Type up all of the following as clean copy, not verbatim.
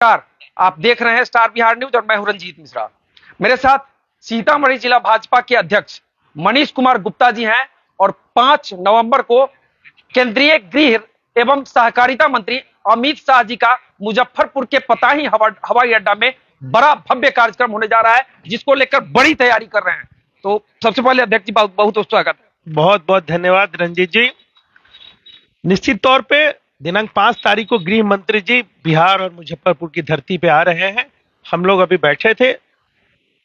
नमस्कार, आप देख रहे हैं स्टार बिहार न्यूज और मैं हूं रंजीत मिश्रा। मेरे साथ सीतामढ़ी जिला भाजपा के अध्यक्ष मनीष कुमार गुप्ता जी हैं और 5 नवंबर को केंद्रीय गृह एवं सहकारिता मंत्री अमित शाह जी का मुजफ्फरपुर के पताही हवाई अड्डा में बड़ा भव्य कार्यक्रम होने जा रहा है, जिसको लेकर बड़ी तैयारी कर रहे हैं। तो सबसे पहले अध्यक्ष जी बहुत बहुत स्वागत है। बहुत बहुत धन्यवाद रंजीत जी। निश्चित तौर पे दिनांक 5 तारीख को गृह मंत्री जी बिहार और मुजफ्फरपुर की धरती पे आ रहे हैं। हम लोग अभी बैठे थे,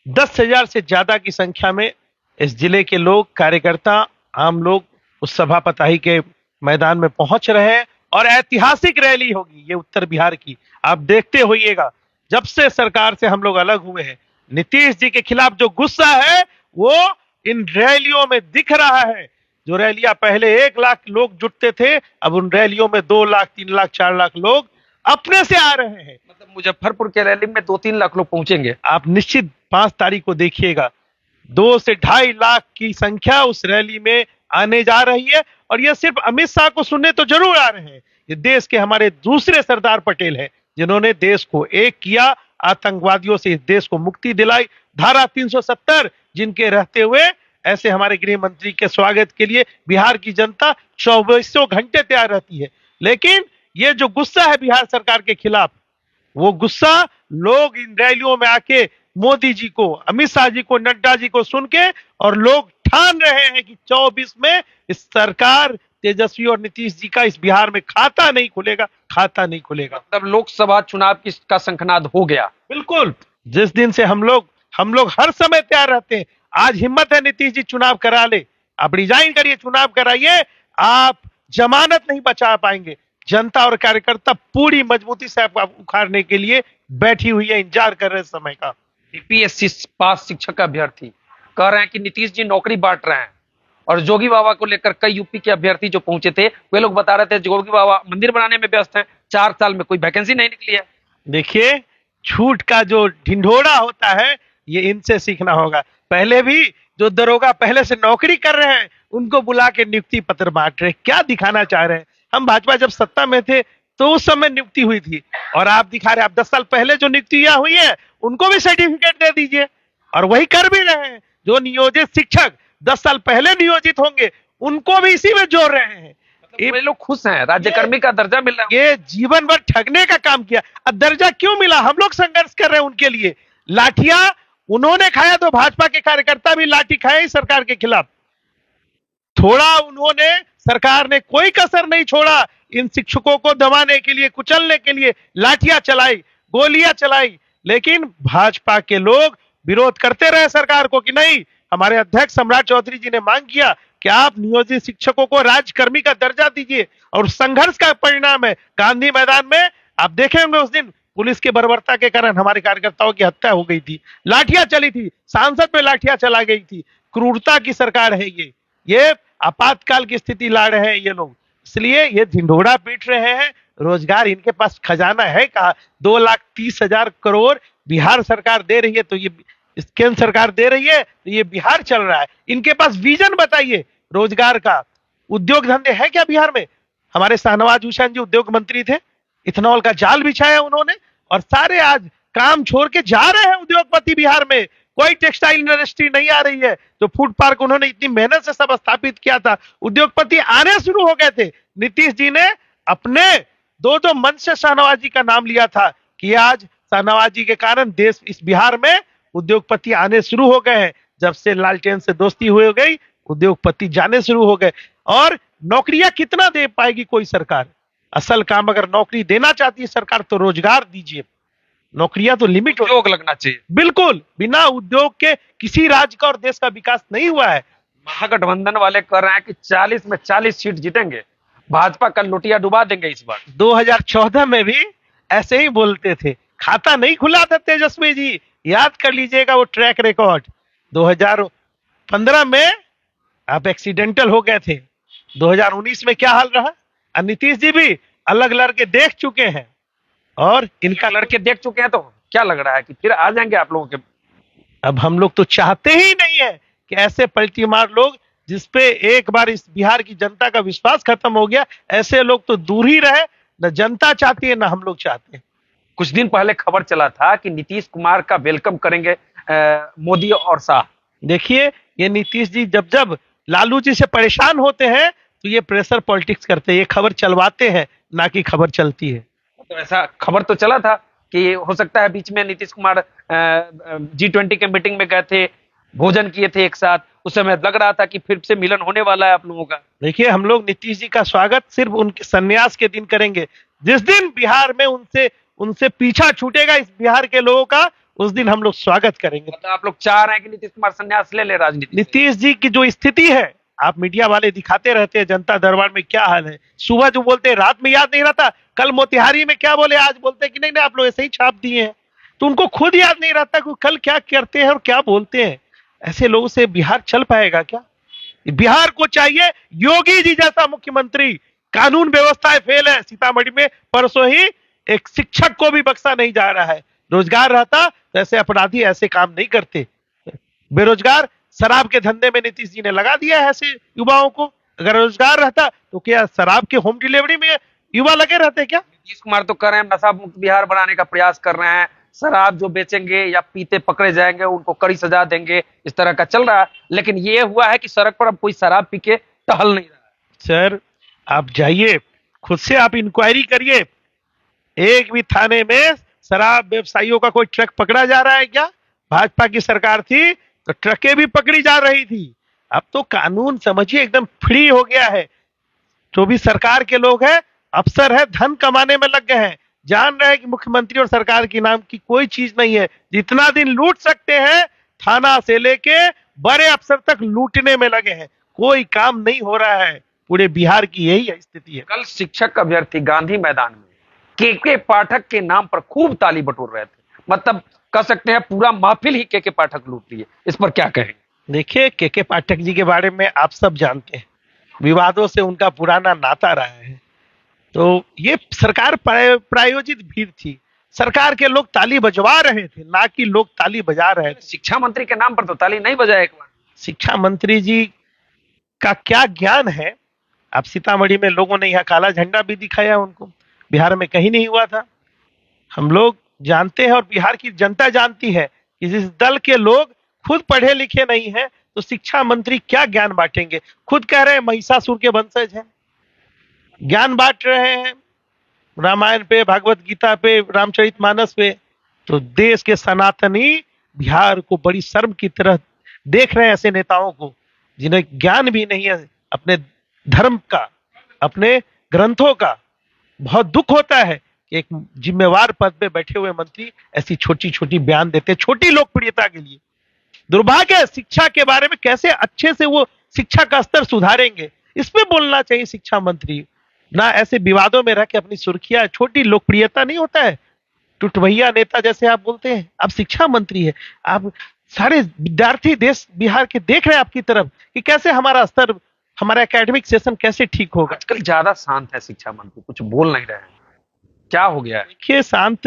10,000 से ज्यादा की संख्या में इस जिले के लोग, कार्यकर्ता, आम लोग उस सभा पताही के मैदान में पहुंच रहे हैं और ऐतिहासिक रैली होगी ये उत्तर बिहार की। आप देखते होइएगा, जब से सरकार से हम लोग अलग हुए हैं, नीतीश जी के खिलाफ जो गुस्सा है वो इन रैलियों में दिख रहा है। जो रैलियां पहले 1 लाख लोग जुटते थे, अब उन रैलियों में 2 लाख, 3 लाख, 4 लाख लोग अपने से आ रहे हैं। मतलब मुजफ्फरपुर के रैली में 2-3 लाख लोग पहुंचेंगे। आप निश्चित 5 तारीख को देखिएगा, 2 से 2.5 लाख की संख्या उस रैली में आने जा रही है। और यह सिर्फ अमित शाह को सुनने तो जरूर आ रहे हैं, ये देश के हमारे दूसरे सरदार पटेल हैं, जिन्होंने देश को एक किया, आतंकवादियों से इस देश को मुक्ति दिलाई। धारा 370 जिनके रहते हुए ऐसे हमारे गृह मंत्री के स्वागत के लिए बिहार की जनता 24 घंटे तैयार रहती है। लेकिन ये जो गुस्सा है बिहार सरकार के खिलाफ, वो गुस्सा लोग इन रैलियों में आके मोदी जी को, अमित शाह जी को, नड्डा जी को सुन के, और लोग ठान रहे हैं कि 24 में इस सरकार तेजस्वी और नीतीश जी का इस बिहार में खाता नहीं खुलेगा, खाता नहीं खुलेगा। मतलब लोकसभा चुनाव का शंखनाद हो गया। बिल्कुल, जिस दिन से हम लोग हर समय तैयार रहते हैं। आज हिम्मत है नीतीश जी चुनाव करा ले, आप रिजाइन करिए, चुनाव कराइए, आप जमानत नहीं बचा पाएंगे। जनता और कार्यकर्ता पूरी मजबूती से आपको उखाड़ने के लिए बैठी हुई है, इंतजार कर रहे समय का। यूपीएससी पास शिक्षक अभ्यर्थी कह रहे हैं कि नीतीश जी नौकरी बांट रहे हैं, और जोगी बाबा को लेकर कई यूपी के अभ्यर्थी जो पहुंचे थे वे लोग बता रहे थे जोगी बाबा मंदिर बनाने में व्यस्त हैं, 4 साल में कोई वैकेंसी नहीं निकली है। देखिए, झूठ का जो ढिंढोरा होता है ये इनसे सीखना होगा। पहले भी जो दरोगा पहले से नौकरी कर रहे हैं उनको बुला के नियुक्ति पत्र बांट रहे, क्या दिखाना चाह रहे हैं? हम भाजपा जब सत्ता में थे तो उस समय नियुक्ति हुई थी, और आप दिखा रहे हैं, आप 10 साल पहले जो नियुक्तियां हुई है उनको भी सर्टिफिकेट दे दीजिए, और वही कर भी रहे हैं। जो नियोजित शिक्षक 10 साल पहले नियोजित होंगे उनको भी इसी में जोड़ रहे हैं। ये लोग खुश हैं, राज्यकर्मी का दर्जा मिल रहा है। ये जीवन भर ठगने का काम किया, अब दर्जा क्यों मिला? हम लोग संघर्ष कर रहे हैं उनके लिए। लाठियां उन्होंने खाया तो भाजपा के कार्यकर्ता भी लाठी खाए सरकार के खिलाफ। थोड़ा उन्होंने, सरकार ने कोई कसर नहीं छोड़ा इन शिक्षकों को दबाने के लिए, कुचलने के लिए लाठियां चलाई, गोलियां चलाई। लेकिन भाजपा के लोग विरोध करते रहे सरकार को कि नहीं। हमारे अध्यक्ष सम्राट चौधरी जी ने मांग किया कि आप नियोजित शिक्षकों को राज्यकर्मी का दर्जा दीजिए, और संघर्ष का परिणाम है गांधी मैदान में। आप देखेंगे उस दिन पुलिस के बर्बरता के कारण हमारे कार्यकर्ताओं की हत्या हो गई थी, लाठियां चली थी, सांसद पे लाठियां चला गई थी। क्रूरता की सरकार है ये आपातकाल की स्थिति ला रहे हैं ये लोग, इसलिए ये ढिंढोरा पीट रहे हैं। रोजगार इनके पास खजाना है कहा? 2,30,000 करोड़ बिहार सरकार दे रही है, तो ये केंद्र सरकार दे रही है, तो ये बिहार चल रहा है। इनके पास विजन बताइए रोजगार का। उद्योग धंधे है क्या बिहार में? हमारे शाहनवाज हुसैन जी उद्योग मंत्री थे, इथेनॉल का जाल बिछाया उन्होंने, और सारे आज काम छोड़ के जा रहे हैं उद्योगपति बिहार में। कोई टेक्सटाइल इंडस्ट्री नहीं आ रही है। जो फूड पार्क उन्होंने इतनी मेहनत से सब स्थापित किया था, उद्योगपति आने शुरू हो गए थे। नीतीश जी ने अपने 2 मंच से शाहनवाज जी का नाम लिया था कि आज शाहनवाज जी के कारण देश, इस बिहार में उद्योगपति आने शुरू हो गए हैं। जब से लालटेन से दोस्ती हो गई, उद्योगपति जाने शुरू हो गए। और नौकरियां कितना दे पाएगी कोई सरकार? असल काम अगर नौकरी देना चाहती है सरकार तो रोजगार दीजिए, नौकरियां तो लिमिट उद्योग लगना चाहिए। बिल्कुल, बिना उद्योग के किसी राज्य का और देश का विकास नहीं हुआ है। महागठबंधन वाले कह रहे हैं कि 40 में 40 सीट जीतेंगे, भाजपा का लुटिया डुबा देंगे इस बार। 2014 में भी ऐसे ही बोलते थे, खाता नहीं खुला था तेजस्वी जी, याद कर लीजिएगा वो ट्रैक रिकॉर्ड। 2015 में आप एक्सीडेंटल हो गए थे, 2019 में क्या हाल रहा? नीतीश जी भी अलग लड़के देख चुके हैं, और इनका लड़के देख चुके हैं, तो क्या लग रहा है कि फिर आ जाएंगे आप लोगों के? अब हम लोग तो चाहते ही नहीं है कि ऐसे पलटी मार लोग, जिसपे एक बार इस बिहार की जनता का विश्वास खत्म हो गया, ऐसे लोग तो दूर ही रहे। न जनता चाहती है, न हम लोग चाहते हैं। कुछ दिन पहले खबर चला था कि नीतीश कुमार का वेलकम करेंगे मोदी और शाह। देखिए, ये नीतीश जी जब जब लालू जी से परेशान होते हैं तो ये प्रेशर पॉलिटिक्स करते हैं, ये खबर चलवाते हैं, ना कि खबर चलती है। तो ऐसा खबर तो चला था कि हो सकता है बीच में नीतीश कुमार G20 के मीटिंग में गए थे, भोजन किए थे एक साथ, उस समय लग रहा था कि फिर से मिलन होने वाला है आप लोगों का। देखिए, हम लोग नीतीश जी का स्वागत सिर्फ उनके संन्यास के दिन करेंगे। जिस दिन बिहार में उनसे पीछा छूटेगा इस बिहार के लोगों का, उस दिन हम लोग स्वागत करेंगे। मतलब आप लोग चाह रहे हैं कि नीतीश कुमार संन्यास ले ले राजनीति से? नीतीश जी की जो स्थिति है, आप मीडिया वाले दिखाते रहते हैं जनता दरबार में क्या हाल है। सुबह जो बोलते हैं रात में याद नहीं रहता, कल मोतिहारी में क्या बोले आज बोलते हैं कि नहीं नहीं आप लोग ऐसे ही छाप दिए हैं, तो उनको खुद याद नहीं रहता कि कल क्या करते हैं और क्या बोलते हैं। ऐसे लोगों से बिहार चल पाएगा क्या? बिहार को चाहिए योगी जी जैसा मुख्यमंत्री। कानून व्यवस्था फेल है। सीतामढ़ी में परसों ही एक शिक्षक को भी बख्शा नहीं जा रहा है। रोजगार रहता तो ऐसे अपराधी ऐसे काम नहीं करते। बेरोजगार शराब के धंधे में नीतीश जी ने लगा दिया है ऐसे युवाओं को। अगर रोजगार रहता तो क्या शराब के होम डिलीवरी में युवा लगे रहते क्या? नीतीश कुमार तो कर रहे हैं नशा मुक्त बिहार बनाने का प्रयास कर रहे हैं, शराब जो बेचेंगे या पीते पकड़े जाएंगे उनको कड़ी सजा देंगे, इस तरह का चल रहा है। लेकिन ये हुआ है कि सड़क पर अब कोई शराब पी के टहल नहीं रहा है। सर, आप जाइए, खुद से आप इंक्वायरी करिए, एक भी थाने में शराब व्यवसायियों का कोई ट्रक पकड़ा जा रहा है क्या? भाजपा की सरकार थी तो ट्रकें भी पकड़ी जा रही थी। अब तो कानून समझिए एकदम फ्री हो गया है। जो भी सरकार के लोग हैं, अफसर है, धन कमाने में लग गए हैं, जान रहे हैं कि मुख्यमंत्री और सरकार की नाम की कोई चीज नहीं है। जितना दिन लूट सकते हैं, थाना से लेके बड़े अफसर तक लूटने में लगे हैं। कोई काम नहीं हो रहा है। पूरे बिहार की यही स्थिति है। कल शिक्षक अभ्यर्थी गांधी मैदान में के पाठक के नाम पर खूब ताली बटोर रहे थे। मतलब कह सकते हैं पूरा महफिल ही के पाठक लूट लिए। इस पर क्या कहेंगे? देखिए, के पाठक जी के बारे में आप सब जानते हैं, विवादों से उनका पुराना नाता रहा है। तो ये सरकार प्रायोजित भीड़ थी। सरकार के लोग ताली बजवा रहे थे, ना कि लोग ताली बजा रहे थे। शिक्षा मंत्री के नाम पर तो ताली नहीं बजाए एक बार। शिक्षा मंत्री जी का क्या ज्ञान है? अब सीतामढ़ी में लोगों ने यहाँ काला झंडा भी दिखाया उनको, बिहार में कहीं नहीं हुआ था। हम लोग जानते हैं और बिहार की जनता जानती है कि जिस दल के लोग खुद पढ़े लिखे नहीं हैं तो शिक्षा मंत्री क्या ज्ञान बांटेंगे। खुद कह रहे हैं महिषासुर के वंशज हैं, ज्ञान बांट रहे हैं रामायण पे, भागवत गीता पे, रामचरितमानस पे। तो देश के सनातनी बिहार को बड़ी शर्म की तरह देख रहे हैं ऐसे नेताओं को जिन्हें ज्ञान भी नहीं है अपने धर्म का, अपने ग्रंथों का। बहुत दुख होता है कि एक जिम्मेवार पद पे बैठे हुए मंत्री ऐसी छोटी छोटी बयान देते हैं छोटी लोकप्रियता के लिए। दुर्भाग्य है। शिक्षा के बारे में कैसे अच्छे से वो शिक्षा का स्तर सुधारेंगे, इस पे बोलना चाहिए शिक्षा मंत्री, ना ऐसे विवादों में रह के अपनी सुर्खियां। छोटी लोकप्रियता नहीं होता है, टुटभैया नेता जैसे आप बोलते हैं। आप शिक्षा मंत्री है, आप सारे विद्यार्थी देश बिहार के देख रहे हैं आपकी तरफ कि कैसे हमारा स्तर, हमारा एकेडमिक सेशन कैसे ठीक होगा। आजकल ज्यादा शांत है शिक्षा मंत्री, कुछ बोल नहीं रहे हैं, क्या हो गया है? देखिए, शांत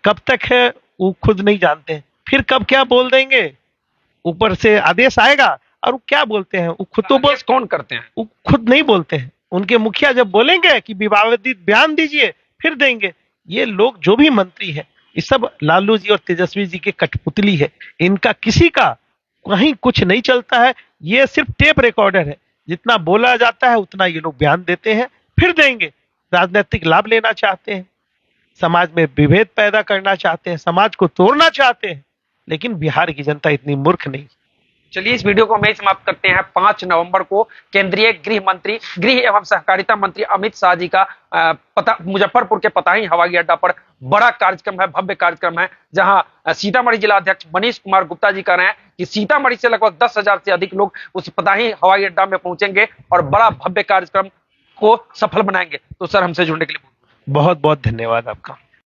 कब तक है वो खुद नहीं जानते हैं, फिर कब क्या बोल देंगे। ऊपर से आदेश आएगा और वो क्या बोलते हैं, वो खुद तो बोल, कौन करते हैं? वो खुद नहीं बोलते हैं। उनके मुखिया जब बोलेंगे कि विवादित बयान दीजिए फिर देंगे। ये लोग जो भी मंत्री हैं, ये सब लालू जी और तेजस्वी जी के कठपुतली है। इनका किसी का कहीं कुछ नहीं चलता है। ये सिर्फ टेप रिकॉर्डर है, जितना बोला जाता है उतना ये लोग बयान देते हैं फिर देंगे। राजनीतिक लाभ लेना चाहते हैं, समाज में विभेद पैदा करना चाहते हैं, समाज को तोड़ना चाहते हैं। लेकिन बिहार की जनता इतनी मूर्ख नहीं। चलिए इस वीडियो को हम समाप्त करते हैं। 5 नवंबर को केंद्रीय गृह एवं सहकारिता मंत्री अमित शाह जी का मुजफ्फरपुर के पताही हवाई अड्डा पर बड़ा कार्यक्रम है, भव्य कार्यक्रम है, जहां सीतामढ़ी जिला अध्यक्ष मनीष कुमार गुप्ता जी कह रहे हैं कि सीतामढ़ी से लगभग 10,000 से अधिक लोग उस पताही हवाई अड्डा में पहुंचेंगे और बड़ा भव्य कार्यक्रम को सफल बनाएंगे। तो सर, हमसे जुड़ने के लिए बहुत बहुत धन्यवाद आपका।